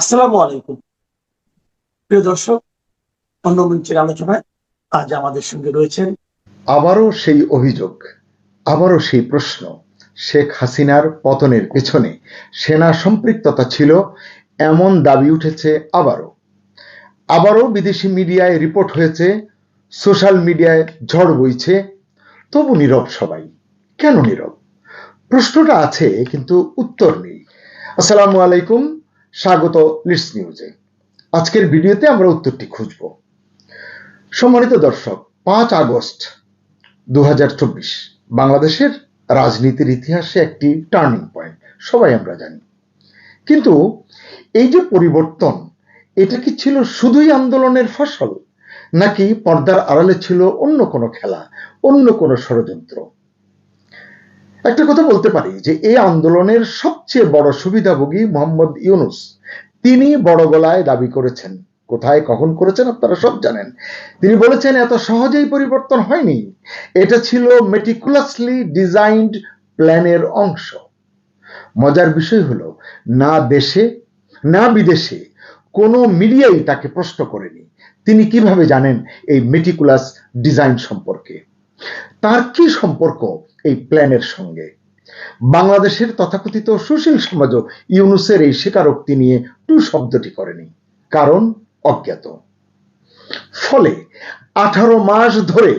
আসসালামু আলাইকুম প্রিয় দর্শক। অন্য মঞ্চের আলোচনায় আজ আমাদের সঙ্গে রয়েছেন আবারও সেই অভিযোগ, আবারও সেই প্রশ্ন। শেখ হাসিনার পতনের পেছনে সেনা সম্পৃক্ততা ছিল এমন দাবি উঠেছে। আবারও বিদেশি মিডিয়ায় রিপোর্ট হয়েছে, সোশ্যাল মিডিয়ায় ঝড় বইছে। তবু নীরব সবাই। কেন নীরব? প্রশ্নটা আছে কিন্তু উত্তর নেই। আসসালামু আলাইকুম, স্বাগত লিডস নিউজে। আজকের ভিডিওতে আমরা উত্তরটি খুঁজব। সম্মানিত দর্শক, 5 আগস্ট 2024 বাংলাদেশের রাজনীতির ইতিহাসে একটি টার্নিং পয়েন্ট, সবাই আমরা জানি। কিন্তু এই যে পরিবর্তন, এটা কি ছিল শুধুই আন্দোলনের ফসল, নাকি পর্দার আড়ালে ছিল অন্য কোনো খেলা, অন্য কোনো ষড়যন্ত্র? একটা কথা বলতে পারি যে এই আন্দোলনের সবচেয়ে বড় সুবিধাভোগী মোহাম্মদ ইউনূস, তিনি বড় গলায় দাবি করেছেন। কোথায় কখন করেছেন আপনারা সব জানেন। তিনি বলেছেন এত সহজেই পরিবর্তন হয়নি, এটা ছিল মেটিকুলাসলি ডিজাইনড প্ল্যানের অংশ। মজার বিষয় হলো, না দেশে না বিদেশে কোনো মিডিয়াই তাকে প্রশ্ন করেনি তিনি কিভাবে জানেন এই মেটিকুলাস ডিজাইন সম্পর্কে। তার কি সম্পর্ক এই প্ল্যানের সঙ্গে? বাংলাদেশের তথাকথিত সুশীল সমাজও ইউনূসের এই স্বীকারোক্তি নিয়ে টু শব্দটি করেনি, কারণ অজ্ঞাত। ফলে 18 মাস ধরে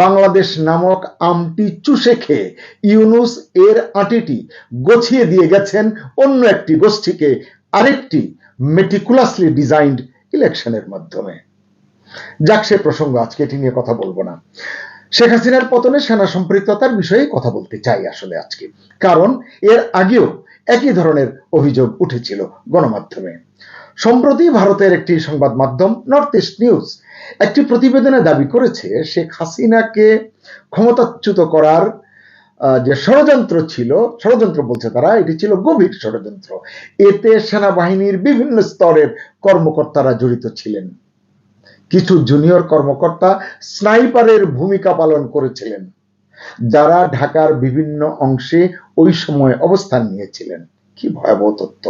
বাংলাদেশ নামক আমটি চুষে খেয়ে ইউনূস এর আঁটিটি গছিয়ে দিয়ে গেছেন অন্য একটি গোষ্ঠীকে, আরেকটি মেটিকুলাসলি ডিজাইনড ইলেকশনের মাধ্যমে। যাক, সে প্রসঙ্গ, আজকে এটি নিয়ে কথা বলবো না। শেখ হাসিনার পতনে সেনা সম্পৃক্ততার বিষয়ে কথা বলতে চাই আসলে আজকে, কারণ এর আগেও একই ধরনের অভিযোগ উঠেছিল গণমাধ্যমে। সম্প্রতি ভারতের একটি সংবাদ মাধ্যম নর্থ ইস্ট নিউজ একটি প্রতিবেদনে দাবি করেছে শেখ হাসিনাকে ক্ষমতাচ্যুত করার যে ষড়যন্ত্র ছিল, ষড়যন্ত্র বলছে তারা, এটি ছিল গভীর ষড়যন্ত্র। এতে সেনাবাহিনীর বিভিন্ন স্তরের কর্মকর্তারা জড়িত ছিলেন। কিছু জুনিয়র কর্মকর্তা স্নাইপারের ভূমিকা পালন করেছিলেন, যারা ঢাকার বিভিন্ন অংশে ওই সময় অবস্থান নিয়েছিলেন। কি ভয়াবহ তথ্য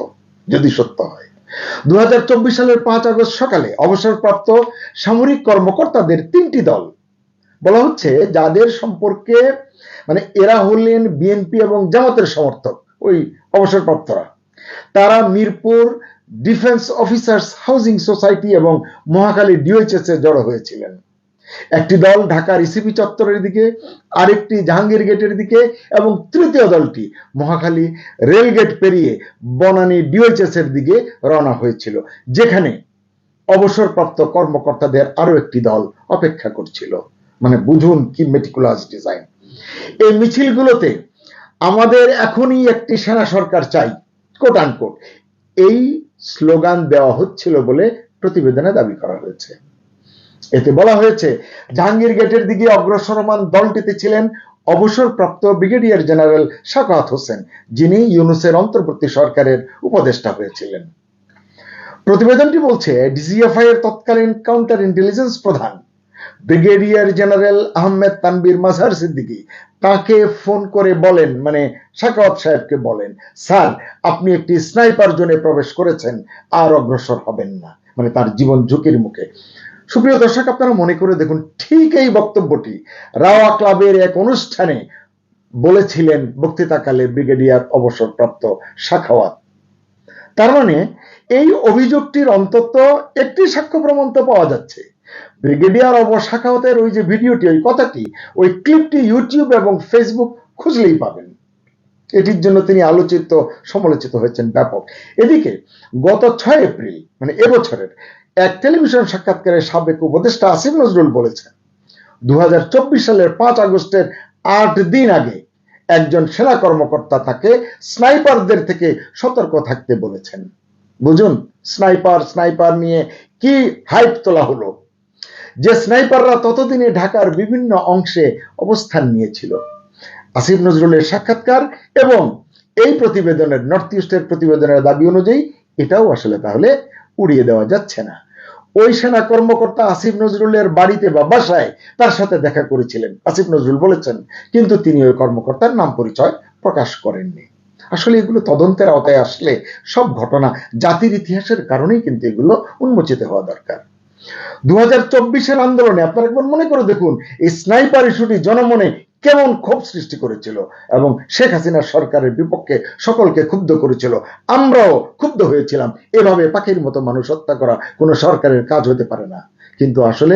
যদি সত্য হয়। 2024 সালের 5 আগস্ট সকালে অবসরপ্রাপ্ত সামরিক কর্মকর্তাদের 3টি দল বলা হচ্ছে, যাদের সম্পর্কে এরা হলেন বিএনপি এবং জামাতের সমর্থক, ওই অবসরপ্রাপ্তরা। তারা Mirpur defence officers housing society এবং মহাখালী ডিওএইচএস এ জড়ো হয়েছিলেন। একটি দল ঢাকা রিসিপি চত্বরের দিকে, আরেকটি জাহাঙ্গীর গেটের দিকে এবং তৃতীয় দলটি মহাখালী রেলগেট পেরিয়ে বনানী ডিওএইচএস এর দিকে রওনা হয়েছিল, যেখানে অবসরপ্রাপ্ত কর্মকর্তাদের আরো একটি দল অপেক্ষা করছিল। বুঝুন কি মেটিকুলাস ডিজাইন। এই মিছিলগুলোতে আমাদের এখনই একটি সেনা সরকার চাই, কোট আনকোট, এই স্লোগান দেওয়া হচ্ছিল বলে প্রতিবেদনে দাবি করা হয়েছে। এতে বলা হয়েছে, জাহাঙ্গীর গেটের দিকে অগ্রসরমান দলটিতে ছিলেন অবসরপ্রাপ্ত ব্রিগেডিয়ার জেনারেল শাকাওয়াত হোসেন, যিনি ইউনূসের অন্তর্বর্তী সরকারের উপদেষ্টা হয়েছিলেন। প্রতিবেদনটি বলছে, ডিজিএফআই এর তৎকালীন কাউন্টার ইন্টেলিজেন্স প্রধান ব্রিগেডিয়ার জেনারেল আহমেদ তানবীর মাজহার সিদ্দিকী তাকে ফোন করে বলেন, শাকাওয়াত সাহেবকে বলেন, স্যার, আপনি একটি স্নাইপার জোনে প্রবেশ করেছেন, আর অগ্রসর হবেন না। তার জীবন ঝুঁকির মুখে। সুপ্রিয় দর্শক, আপনারা মনে করে দেখুন, ঠিক এই বক্তব্যটি রাওয়া ক্লাবের এক অনুষ্ঠানে বলেছিলেন বক্তৃতাকালে ব্রিগেডিয়ার অবসরপ্রাপ্ত শাখাওয়াত। তার এই অভিযোগটির অন্তত একটি সাক্ষ্য প্রমাণ তো পাওয়া যাচ্ছে। ব্রিগেডিয়ার শাখাওয়াতের ওই যে ভিডিওটি, ওই কথাটি, ওই ক্লিপটি ইউটিউব এবং ফেসবুক খুঁজলেই পাবেন। এটির জন্য তিনি আলোচিত, সমালোচিত হয়েছেন ব্যাপক। এদিকে গত 6 এপ্রিল এবছরের এক টেলিভিশন সাক্ষাৎকারে সাবেক উপদেষ্টা আসিফ নজরুল বলেছেন, 2024 সালের 5 আগস্টের 8 দিন আগে একজন সেনা কর্মকর্তা তাকে স্নাইপারদের থেকে সতর্ক থাকতে বলেছেন। বুঝুন, স্নাইপার নিয়ে কি হাইপ তোলা হলো। যে স্নাইপাররা ততদিনে ঢাকার বিভিন্ন অংশে অবস্থান নিয়েছিল। আসিফ নজরুলের সাক্ষাৎকার এবং এই প্রতিবেদনের, নর্থ ইস্টের প্রতিবেদনের দাবি অনুযায়ী এটাও আসলে তাহলে উড়িয়ে দেওয়া যাচ্ছে না। ওই সেনা কর্মকর্তা আসিফ নজরুলের বাড়িতে বা বাসায় তার সাথে দেখা করেছিলেন, আসিফ নজরুল বলেছেন, কিন্তু তিনি ওই কর্মকর্তার নাম পরিচয় প্রকাশ করেননি। আসলে এগুলো তদন্তের আওতায় আসলে সব ঘটনা জাতির ইতিহাসের কারণেই কিন্তু এগুলো উন্মোচিত হওয়া দরকার। 2024-এর আন্দোলনে আপনারা একবার মনে করে দেখুন, এই স্নাইপার ইস্যুটি জনমনে কেমন ক্ষোভ সৃষ্টি করেছিল এবং শেখ হাসিনার সরকারের বিপক্ষে সকলকে ক্ষুব্ধ করেছিল। আমরাও ক্ষুব্ধ হয়েছিলাম। এভাবে পাখির মতো মানুষ হত্যা করা কোনো সরকারের কাজ হতে পারে না। কিন্তু আসলে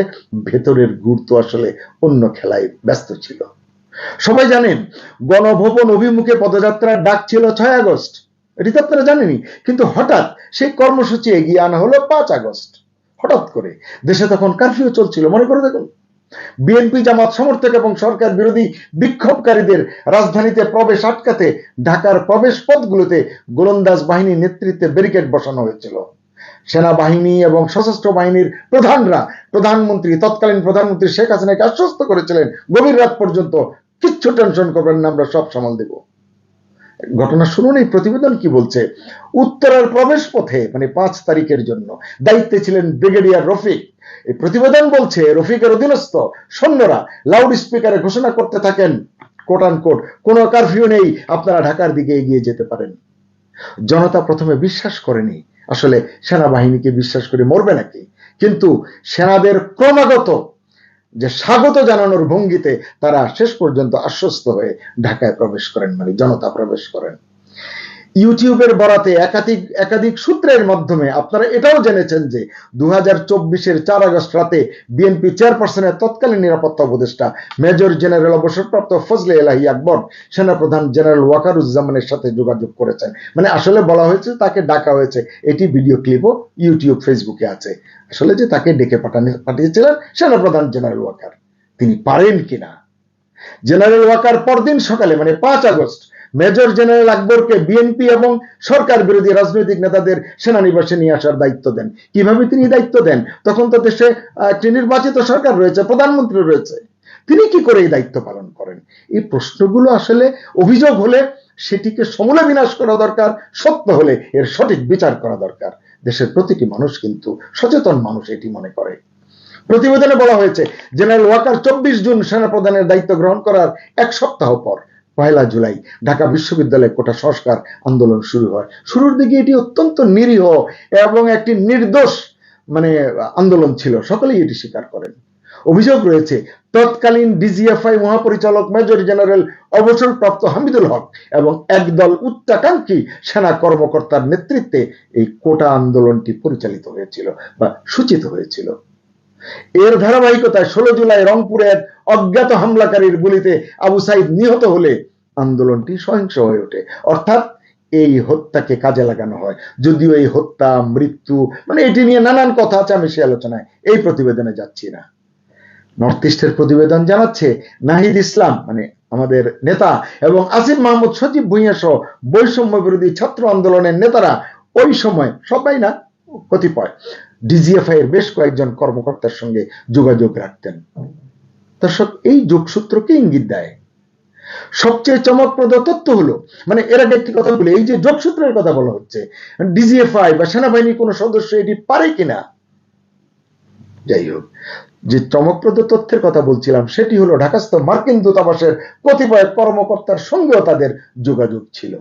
ভেতরের গুড় তো আসলে অন্য খেলায় ব্যস্ত ছিল। সবাই জানেন গণভবন অভিমুখে পদযাত্রার ডাক ছিল 6 আগস্ট, এটি তো আপনারা জানেনই। কিন্তু হঠাৎ সেই কর্মসূচি এগিয়ে আনা হলো 5 আগস্ট। হঠাৎ করে দেশে তখন কারফিউ চলছিল, মনে করে দেখুন। বিএনপি জামাত সমর্থক এবং সরকার বিরোধী বিক্ষোভকারীদের রাজধানীতে প্রবেশ আটকাতে ঢাকার প্রবেশ পথগুলোতে গোলন্দাজ বাহিনীর নেতৃত্বে ব্যারিকেড বসানো হয়েছিল। সেনাবাহিনী এবং সশস্ত্র বাহিনীর প্রধানরা তৎকালীন প্রধানমন্ত্রী শেখ হাসিনাকে আশ্বস্ত করেছিলেন গভীর রাত পর্যন্ত, কিচ্ছু টেনশন করবেন না, আমরা সব সামাল দেব। ঘটনা শুনুন এই প্রতিবেদন কি বলছে। উত্তরার প্রবেশ পথে 5 তারিখের জন্য দায়িত্বে ছিলেন ব্রিগেডিয়ার রফিক। এই প্রতিবেদন বলছে রফিকের অধীনস্থ সৈন্যরা লাউড স্পিকারে ঘোষণা করতে থাকেন, কোট আনকোট, কোনো কারফিউ নেই, আপনারা ঢাকার দিকে এগিয়ে যেতে পারেন। জনতা প্রথমে বিশ্বাস করেনি, আসলে সেনাবাহিনীকে বিশ্বাস করে মরবে নাকি। কিন্তু সেনাদের ক্রমাগত যে স্বাগত জানানোর ভঙ্গিতে তারা শেষ পর্যন্ত আশ্বস্ত হয়ে ঢাকায় প্রবেশ করেন, জনতা প্রবেশ করেন। ইউটিউবের বরাতে একাধিক সূত্রের মাধ্যমে আপনারা এটাও জেনেছেন যে 2024-এর 4 আগস্ট রাতে বিএনপি চেয়ারপারসনের তৎকালীন নিরাপত্তা উপদেষ্টা মেজর জেনারেল অবসরপ্রাপ্ত ফজলে এলাহি আকবর সেনাপ্রধান জেনারেল ওয়াকারুজ্জামানের সাথে যোগাযোগ করেছেন। আসলে বলা হয়েছে তাকে ডাকা হয়েছে, এটি ভিডিও ক্লিপও ইউটিউব ফেসবুকে আছে। আসলে যে তাকে ডেকে পাঠিয়েছিলেন সেনাপ্রধান জেনারেল ওয়াকার, তিনি পারেন কিনা। জেনারেল ওয়াকার পরদিন সকালে 5 আগস্ট মেজর জেনারেল আকবরকে বিএনপি এবং সরকার বিরোধী রাজনৈতিক নেতাদের সেনানিবাসে নিয়ে আসার দায়িত্ব দেন। কিভাবে তিনি দায়িত্ব দেন? তখন তো দেশে একটি নির্বাচিত সরকার রয়েছে, প্রধানমন্ত্রী রয়েছে, তিনি কি করে এই দায়িত্ব পালন করেন? এই প্রশ্নগুলো আসলে অভিযোগ হলে সেটিকে সমূলে বিনাশ করা দরকার, সত্য হলে এর সঠিক বিচার করা দরকার। দেশের প্রতিটি মানুষ কিন্তু সচেতন মানুষ এটি মনে করে। প্রতিবেদনে বলা হয়েছে জেনারেল ওয়াকার 24 জুন সেনাপ্রধানের দায়িত্ব গ্রহণ করার 1 সপ্তাহ পর 1 জুলাই ঢাকা বিশ্ববিদ্যালয়ে কোটা সংস্কার আন্দোলন শুরু হয়। শুরুর দিকে এটি অত্যন্ত নিরীহ এবং একটি নির্দোষ আন্দোলন ছিল, সকলেই এটি স্বীকার করেন। অভিযোগ রয়েছে তৎকালীন ডিজিএফআই মহাপরিচালক মেজর জেনারেল অবসরপ্রাপ্ত হামিদুল হক এবং একদল উচ্চাকাঙ্ক্ষী সেনা কর্মকর্তার নেতৃত্বে এই কোটা আন্দোলনটি পরিচালিত হয়েছিল বা সূচিত হয়েছিল। এর ধারাবাহিকতায় 16 জুলাই রংপুরে এক অজ্ঞাত হামলাকারীর গুলিতে আবু সাইদ নিহত হলে আন্দোলনটি সহিংস হয়ে ওঠে। অর্থাৎ এই হত্যাকে কাজে লাগানো হয়। যদিও এই হত্যা, মৃত্যু এটি নিয়ে নানান কথা আছে, আমি সে আলোচনায় এই প্রতিবেদনে যাচ্ছি না। নর্থ ইস্টের প্রতিবেদন জানাচ্ছে নাহিদ ইসলাম আমাদের নেতা এবং আসিফ মাহমুদ, সজীব ভুঁইয়া সহ বৈষম্য বিরোধী ছাত্র আন্দোলনের নেতারা ওই সময়, সবাই না, কতিপয় ডিজিএফআই এর বেশ কয়েকজন কর্মকর্তার সঙ্গে যোগাযোগ রাখতেন। দর্শক, এই যোগসূত্রকে ইঙ্গিত দেয়। সবচেয়ে চমকপ্রদ তথ্য হলো এর আগে একটি কথা বলি, এই যে যোগসূত্রের কথা বলা হচ্ছে, ডিজিএফআই বা সেনাবাহিনীর কোন সদস্য এটি পারে কিনা। যাই হোক, যে চমকপ্রদ তথ্যের কথা বলছিলাম সেটি হলো ঢাকাস্থ মার্কিন দূতাবাসের কতিপয় কর্মকর্তার সঙ্গেও তাদের যোগাযোগ ছিল।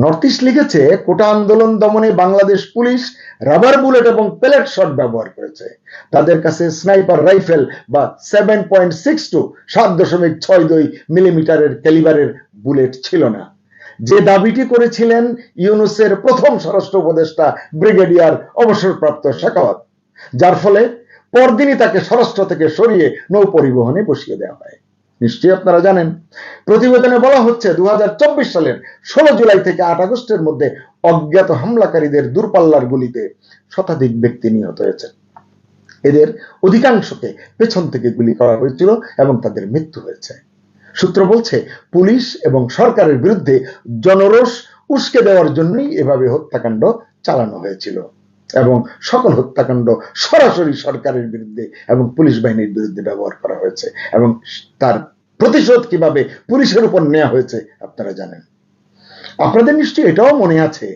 নর্থ ইস্ট লিখেছে কোটা আন্দোলন দমনে বাংলাদেশ পুলিশ রাবার বুলেট এবং পেলেট শট ব্যবহার করেছে। তাদের কাছে স্নাইপার রাইফেল বা 7.62 7.62 মিলিমিটারের ক্যালিবারের বুলেট ছিল না, যে দাবিটি করেছিলেন ইউনূসের প্রথম স্বরাষ্ট্র উপদেষ্টা ব্রিগেডিয়ার অবসরপ্রাপ্ত সাখাওয়াত, যার ফলে পরদিনই তাকে স্বরাষ্ট্র থেকে সরিয়ে নৌ পরিবহনে বসিয়ে দেওয়া হয়। নিশ্চয়ই আপনারা জানেন। প্রতিবেদনে বলা হচ্ছে 2024 সালের 16 জুলাই থেকে 8 আগস্টের মধ্যে অজ্ঞাত হামলাকারীদের দূরপাল্লার গুলিতে শতাধিক ব্যক্তি নিহত হয়েছে। এদের অধিকাংশকে পেছন থেকে গুলি করা হয়েছিল এবং তাদের মৃত্যু হয়েছে। সূত্র বলছে পুলিশ এবং সরকারের বিরুদ্ধে জনরোষ উস্কে দেওয়ার জন্যই এভাবে হত্যাকাণ্ড চালানো হয়েছিল এবং সকল হত্যাকাণ্ড সরাসরি সরকারের বিরুদ্ধে এবং পুলিশ বাহিনীর বিরুদ্ধে ব্যবহার করা হয়েছে এবং তার প্রতিশোধ কিভাবে পুলিশের উপর নেওয়া হয়েছে আপনারা জানেন। আপনাদের নিশ্চয়ই এটাও মনে আছে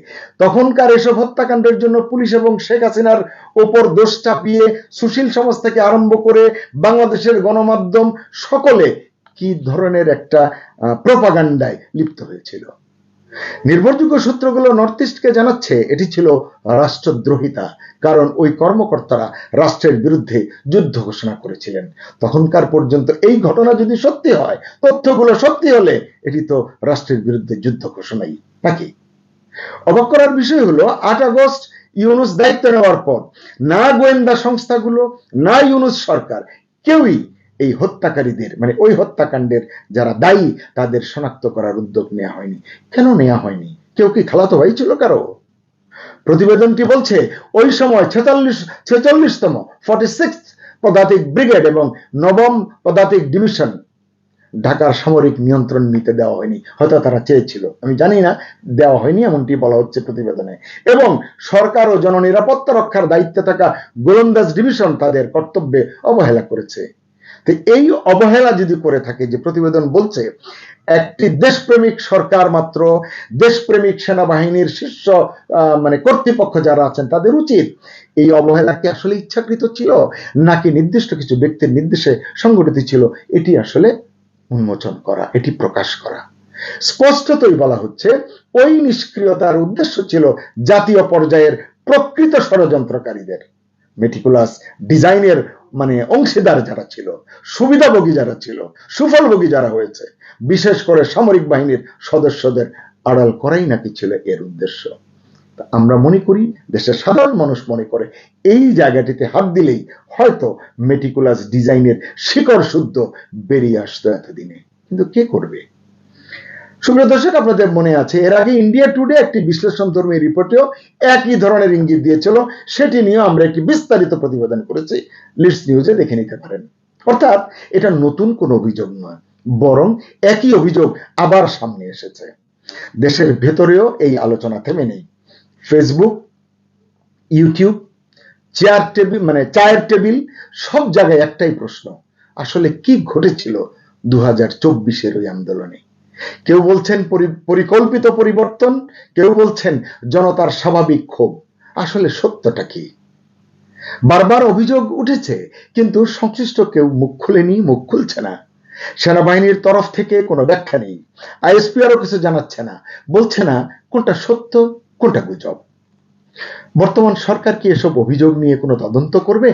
তখনকার এসব হত্যাকাণ্ডের জন্য পুলিশ এবং শেখ হাসিনার ওপর দোষ চাপিয়ে সুশীল সমাজ থেকে আরম্ভ করে বাংলাদেশের গণমাধ্যম সকলে কি ধরনের একটা প্রপাগান্ডায় লিপ্ত হয়েছিল। নির্ভরযোগ্য সূত্রগুলো নর্থ ইস্টকে জানাচ্ছে এটি ছিল রাষ্ট্রদ্রোহিতা, কারণ ওই কর্মকর্তারা রাষ্ট্রের বিরুদ্ধে যুদ্ধ ঘোষণা করেছিলেন। তখনকার পর্যন্ত এই ঘটনা যদি সত্যি হয়, তথ্যগুলো সত্যি হলে এটি তো রাষ্ট্রের বিরুদ্ধে যুদ্ধ ঘোষণাই নাকি। অবাক করার বিষয় হলো 8 আগস্ট ইউনূস দায়িত্ব নেওয়ার পর না গোয়েন্দা সংস্থাগুলো, না ইউনূস সরকার, কেউই এই হত্যাকারীদের মানে ওই হত্যাকাণ্ডের যারা দায়ী তাদের শনাক্ত করার উদ্যোগ নেওয়া হয়নি। কেন নেওয়া হয়নি? কেউ কি খালাতো ভাই ছিল কারো? প্রতিবেদনটি বলছে ওই সময় 46তম 46th পদাতিক ব্রিগেড এবং 9ম পদাতিক ডিভিশন ঢাকার সামরিক নিয়ন্ত্রণ নিতে দেওয়া হয়নি। হয়তো তারা চেয়েছিল, আমি জানি না, দেওয়া হয়নি এমনটি বলা হচ্ছে প্রতিবেদনে। এবং সরকার ও জননিরাপত্তা রক্ষার দায়িত্বে থাকা গোলন্দাজ ডিভিশন তাদের কর্তব্যে অবহেলা করেছে। তো এই অবহেলা যদি করে থাকে, যে প্রতিবেদন বলছে একটি দেশপ্রেমিক সরকার মাত্র, দেশপ্রেমিক সেনাবাহিনীর শীর্ষ মানে কর্তৃপক্ষ যারা আছেন তাদের উচিত এই অবহেলা কি আসলে ইচ্ছাকৃত ছিল নাকি নির্দিষ্ট কিছু ব্যক্তির নির্দেশে সংগঠিত ছিল, এটি আসলে উন্মোচন করা, এটি প্রকাশ করা। স্পষ্টতই বলা হচ্ছে ওই নিষ্ক্রিয়তার উদ্দেশ্য ছিল জাতীয় পর্যায়ের প্রকৃত ষড়যন্ত্রকারীদের, মেটিকুলাস ডিজাইনের মানে অংশীদার যারা ছিল, সুবিধাভোগী যারা ছিল, সুফলভোগী যারা হয়েছে, বিশেষ করে সামরিক বাহিনীর সদস্যদের আড়াল করাই নাকি ছিল এর উদ্দেশ্য। আমরা মনে করি, দেশের সাধারণ মানুষ মনে করে এই জায়গাটিতে হাত দিলেই হয়তো মেটিকুলাস ডিজাইনের শিকড় শুদ্ধ বেরিয়ে আসতো এতদিনে, কিন্তু কে করবে? সুপ্রিয় দর্শক, আপনাদের মনে আছে এর আগে ইন্ডিয়া টুডে একটি বিশ্লেষণধর্মী রিপোর্টেও একই ধরনের ইঙ্গিত দিয়েছিল, সেটি নিয়ে আমরা একটি বিস্তারিত প্রতিবেদন করেছি, লিডস নিউজে দেখে নিতে পারেন। অর্থাৎ এটা নতুন কোনো অভিযোগ নয়, বরং একই অভিযোগ আবার সামনে এসেছে। দেশের ভেতরেও এই আলোচনা থেমে নেই। ফেসবুক, ইউটিউব, চায়ের টেবিল সব জায়গায় একটাই প্রশ্ন, আসলে কি ঘটেছিল 2024-এর ওই আন্দোলনে? কেউ বলছেন পরিকল্পিত পরিবর্তন, কেউ বলছেন জনতার স্বাভাবিক ক্ষোভ। আসলে সত্যটা কি? বারবার অভিযোগ উঠেছে, কিন্তু সংশ্লিষ্ট কেউ মুখ খুলেনি, মুখ খুলছে না। সেনাবাহিনীর তরফ থেকে কোনো ব্যাখ্যা নেই, আইএসপিআরও কিছু জানাচ্ছে না, বলছে না কোনটা সত্য কোনটা গুজব। বর্তমান সরকার কি এসব অভিযোগ নিয়ে কোনো তদন্ত করবে?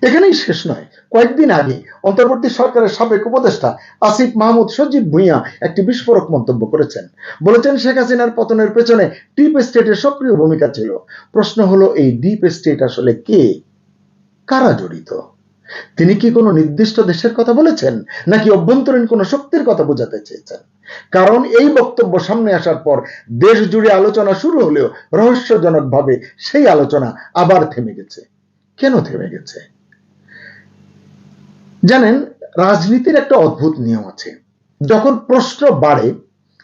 এখানেই শেষ নয়। কয়েকদিন আগে অন্তর্বর্তী সরকারের সাবেক উপদেষ্টা আসিফ মাহমুদ সজীব ভুঁইয়া একটি বিস্ফোরক মন্তব্য করেছেন। বলেছেন শেখ হাসিনার পতনের পেছনে ডিপ স্টেটের সক্রিয় ভূমিকা ছিল। প্রশ্ন হলো এই ডিপ স্টেট আসলে কে, কারা জড়িত? তিনি কি কোনো নির্দিষ্ট দেশের কথা বলেছেন নাকি অভ্যন্তরীণ কোনো শক্তির কথা বোঝাতে চেয়েছেন? কারণ এই বক্তব্য সামনে আসার পর দেশ জুড়ে আলোচনা শুরু হলেও রহস্যজনকভাবে সেই আলোচনা আবার থেমে গেছে। কেন থেমে গেছে? জানেন, রাজনীতির একটা অদ্ভুত নিয়ম আছে, যখন প্রশ্ন বাড়ে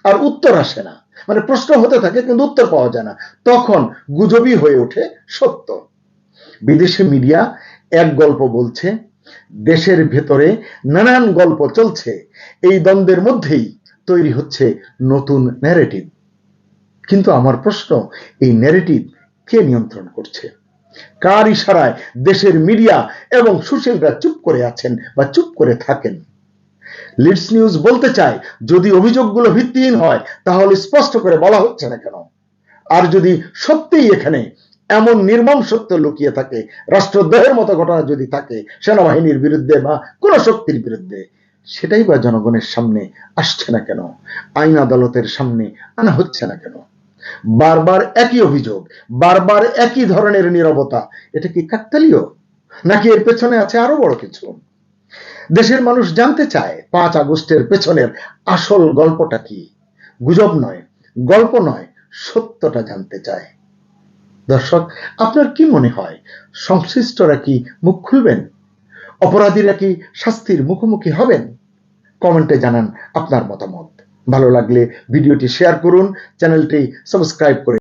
আর উত্তর আসে না, মানে প্রশ্ন হতে থাকে কিন্তু উত্তর পাওয়া যায় না, তখন গুজবই হয়ে ওঠে সত্য। বিদেশি মিডিয়া এক গল্প বলছে, দেশের ভেতরে নানান গল্প চলছে, এই দ্বন্দ্বের মধ্যেই তৈরি হচ্ছে নতুন ন্যারেটিভ। কিন্তু আমার প্রশ্ন, এই ন্যারেটিভ কে নিয়ন্ত্রণ করছে? কার ইশারায় দেশের মিডিয়া এবং সুশীলরা চুপ করে আছেন বা চুপ করে থাকেন? লিডস নিউজ বলতে চায়, যদি অভিযোগগুলো ভিত্তিহীন হয় তাহলে স্পষ্ট করে বলা হচ্ছে না কেন? আর যদি সত্যিই এখানে এমন নির্মম সত্য লুকিয়ে থাকে, রাষ্ট্রদ্রোহের মতো ঘটনা যদি থাকে সেনাবাহিনীর বিরুদ্ধে বা কোন শক্তির বিরুদ্ধে, সেটাই বা জনগণের সামনে আসছে না কেন? আইন আদালতের সামনে আনা হচ্ছে না কেন? বারবার একই অভিযোগ, বারবার একই ধরনের নীরবতা, এটা কি কাকতালীয় নাকি এর পেছনে আছে আরো বড় কিছু? দেশের মানুষ জানতে চায় 5 আগস্টের পেছনের আসল গল্পটা কি। গুজব নয়, গল্প নয়, সত্যটা জানতে চায়। দর্শক, আপনার কি মনে হয়, সংশ্লিষ্টরা কি মুখ খুলবেন? অপরাধীরা কি শাস্তির মুখোমুখি হবেন? কমেন্টে জানান আপনার মতামত। ভালো লাগলে ভিডিওটি শেয়ার করুন, চ্যানেলটি সাবস্ক্রাইব করে